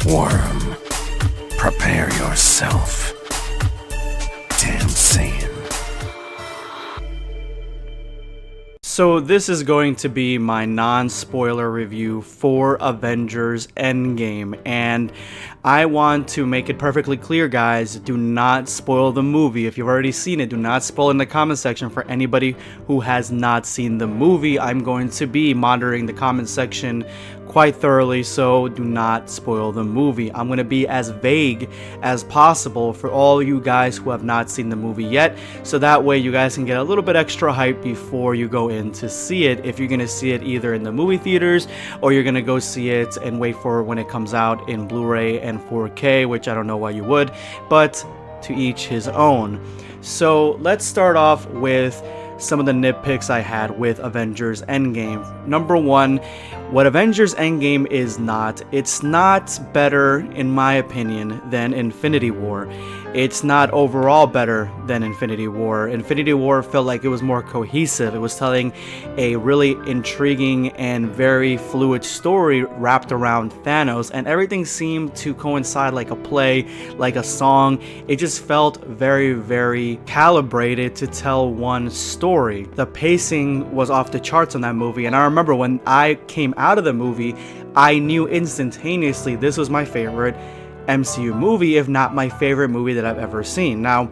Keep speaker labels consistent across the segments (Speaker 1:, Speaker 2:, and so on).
Speaker 1: Worm, prepare yourself. Damn Saiyan.
Speaker 2: So this is going to be my non-spoiler review for Avengers Endgame, and I want to make it perfectly clear, guys, do not spoil the movie. If you've already seen it, do not spoil in the comment section for anybody who has not seen the movie. I'm going to be monitoring the comment section quite thoroughly, so do not spoil the movie. I'm going to be as vague as possible for all you guys who have not seen the movie yet, so that way you guys can get a little bit extra hype before you go in to see it, if you're going to see it either in the movie theaters or you're going to go see it and wait for when it comes out in Blu-ray and 4K, which I don't know why you would, but to each his own. So let's start off with some of the nitpicks I had with Avengers Endgame. Number one, what Avengers Endgame is not, it's not better, in my opinion, than Infinity War. It's not overall better than Infinity War. Infinity War felt like it was more cohesive. It was telling a really intriguing and very fluid story wrapped around Thanos, and everything seemed to coincide like a play, like a song. It just felt very, very calibrated to tell one story. The pacing was off the charts on that movie, and I remember when I came out of the movie, I knew instantaneously this was my favorite MCU movie, if not my favorite movie that I've ever seen. Now,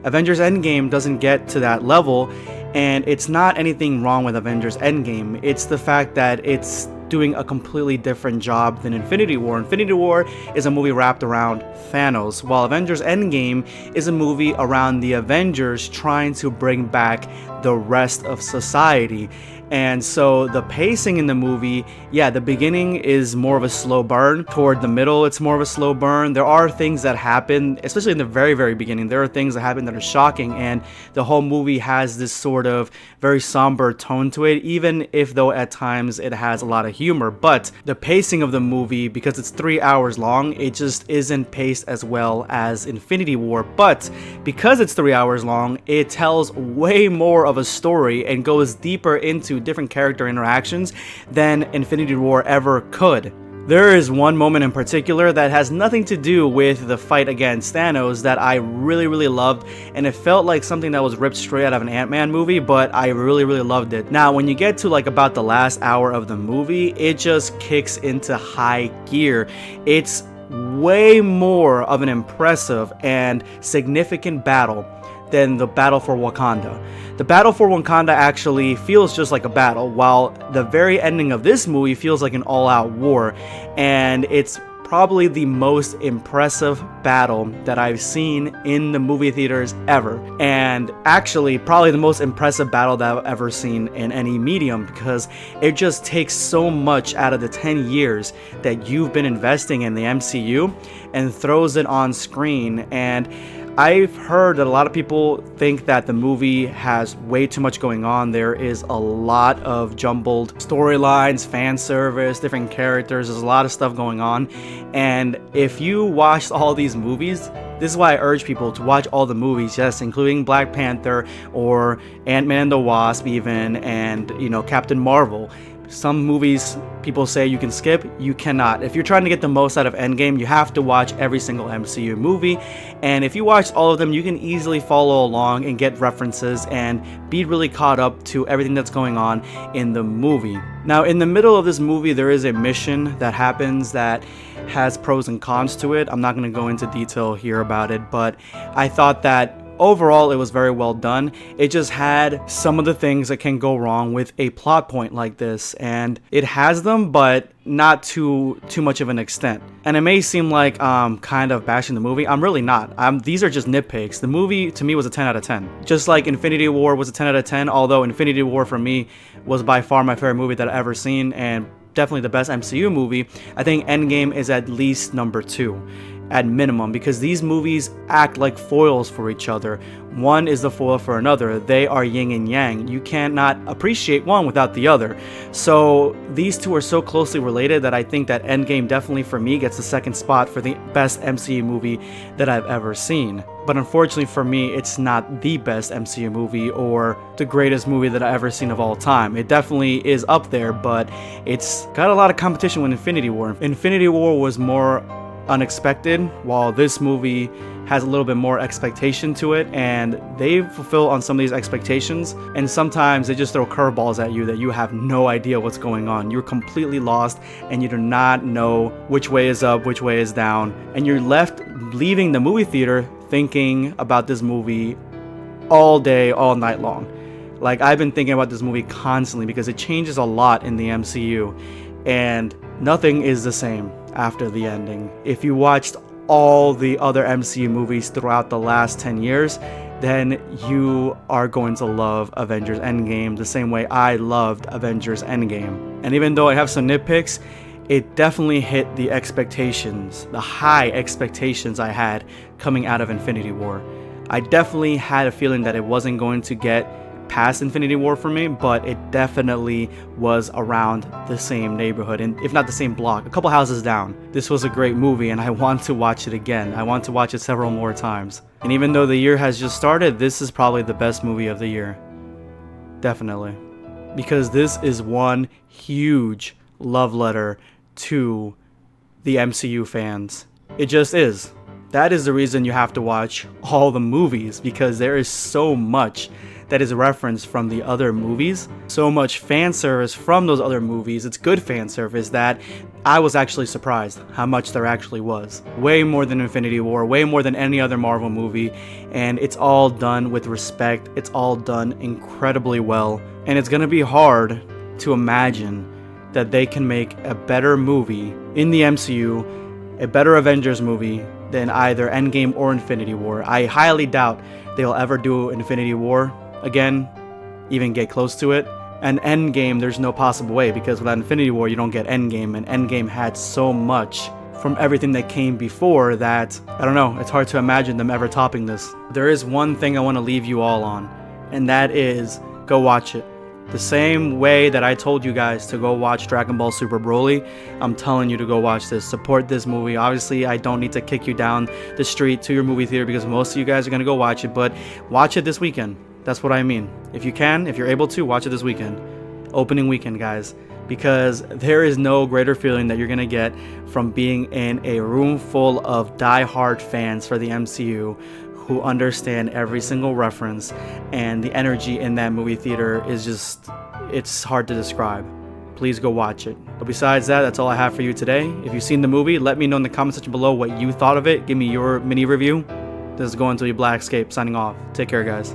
Speaker 2: Avengers Endgame doesn't get to that level, and it's not anything wrong with Avengers Endgame. It's the fact that it's doing a completely different job than Infinity War. Infinity War is a movie wrapped around Thanos, while Avengers Endgame is a movie around the Avengers trying to bring back the rest of society. And so the pacing in the movie, yeah, the beginning is more of a slow burn. Toward the middle, it's more of a slow burn. There are things that happen, especially in the very, very beginning. There are things that happen that are shocking, and the whole movie has this sort of very somber tone to it, even if though at times it has a lot of humor. But the pacing of the movie, because it's 3 hours long, it just isn't paced as well as Infinity War. But because it's 3 hours long, it tells way more of a story and goes deeper into different character interactions than Infinity War ever could. There is one moment in particular that has nothing to do with the fight against Thanos that I really, really loved, and it felt like something that was ripped straight out of an Ant-Man movie, but I really, really loved it. Now, when you get to like about the last hour of the movie, it just kicks into high gear. It's way more of an impressive and significant battle than the battle for Wakanda. The battle for Wakanda actually feels just like a battle, while the very ending of this movie feels like an all-out war, and it's probably the most impressive battle that I've seen in the movie theaters ever, and actually probably the most impressive battle that I've ever seen in any medium, because it just takes so much out of the 10 years that you've been investing in the MCU and throws it on screen. And I've heard that a lot of people think that the movie has way too much going on. There is a lot of jumbled storylines, fan service, different characters. There's a lot of stuff going on. And if you watched all these movies, this is why I urge people to watch all the movies, yes, including Black Panther or Ant-Man and the Wasp even, and, you know, Captain Marvel. Some movies people say you can skip, you cannot. If you're trying to get the most out of Endgame, you have to watch every single MCU movie, and if you watch all of them, you can easily follow along and get references and be really caught up to everything that's going on in the movie. Now, in the middle of this movie, there is a mission that happens that has pros and cons to it. I'm not going to go into detail here about it, but I thought that overall, it was very well done. It just had some of the things that can go wrong with a plot point like this, and it has them, but not to too much of an extent. And it may seem like I'm kind of bashing the movie. I'm really not. These are just nitpicks. The movie, to me, was a 10 out of 10. Just like Infinity War was a 10 out of 10, although Infinity War, for me, was by far my favorite movie that I've ever seen, and definitely the best MCU movie. I think Endgame is at least number 2. At minimum, because these movies act like foils for each other. One is the foil for another. They are yin and yang. You cannot appreciate one without the other. So these two are so closely related that I think that Endgame definitely for me gets the second spot for the best MCU movie that I've ever seen. But unfortunately for me, it's not the best MCU movie or the greatest movie that I've ever seen of all time. It definitely is up there, but it's got a lot of competition with Infinity War. Infinity War was more unexpected, while this movie has a little bit more expectation to it, and they fulfill on some of these expectations, and sometimes they just throw curveballs at you that you have no idea what's going on. You're completely lost and you do not know which way is up, which way is down, and you're left leaving the movie theater thinking about this movie all day, all night long. Like, I've been thinking about this movie constantly because it changes a lot in the MCU, and nothing is the same after the ending. If you watched all the other MCU movies throughout the last 10 years, then you are going to love Avengers Endgame the same way I loved Avengers Endgame. And even though I have some nitpicks, it definitely hit the expectations, the high expectations I had coming out of Infinity War. I definitely had a feeling that it wasn't going to get past Infinity War for me, but it definitely was around the same neighborhood, and if not the same block, a couple houses down. This was a great movie and I want to watch it again. I want to watch it several more times. And even though the year has just started, this is probably the best movie of the year. Definitely. Because this is one huge love letter to the MCU fans. It just is. That is the reason you have to watch all the movies, because there is so much that is referenced from the other movies, so much fan service from those other movies. It's good fan service that I was actually surprised how much there actually was. Way more than Infinity War, way more than any other Marvel movie, and it's all done with respect. It's all done incredibly well, and it's gonna be hard to imagine that they can make a better movie in the MCU, a better Avengers movie than either Endgame or Infinity War. I highly doubt they'll ever do Infinity War again, even get close to it. And Endgame, there's no possible way, because without Infinity War you don't get Endgame, and Endgame had so much from everything that came before that, I don't know, it's hard to imagine them ever topping this. There is one thing I want to leave you all on, and that is, go watch it. The same way that I told you guys to go watch Dragon Ball Super Broly, I'm telling you to go watch this. Support this movie. Obviously, I don't need to kick you down the street to your movie theater because most of you guys are going to go watch it, but watch it this weekend. That's what I mean. If you can, if you're able to, watch it this weekend. Opening weekend, guys. Because there is no greater feeling that you're going to get from being in a room full of die-hard fans for the MCU who understand every single reference, and the energy in that movie theater is just, it's hard to describe. Please go watch it. But besides that, that's all I have for you today. If you've seen the movie, let me know in the comment section below what you thought of it. Give me your mini review. This is going to be BlackScape signing off. Take care, guys.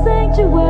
Speaker 3: Sanctuary.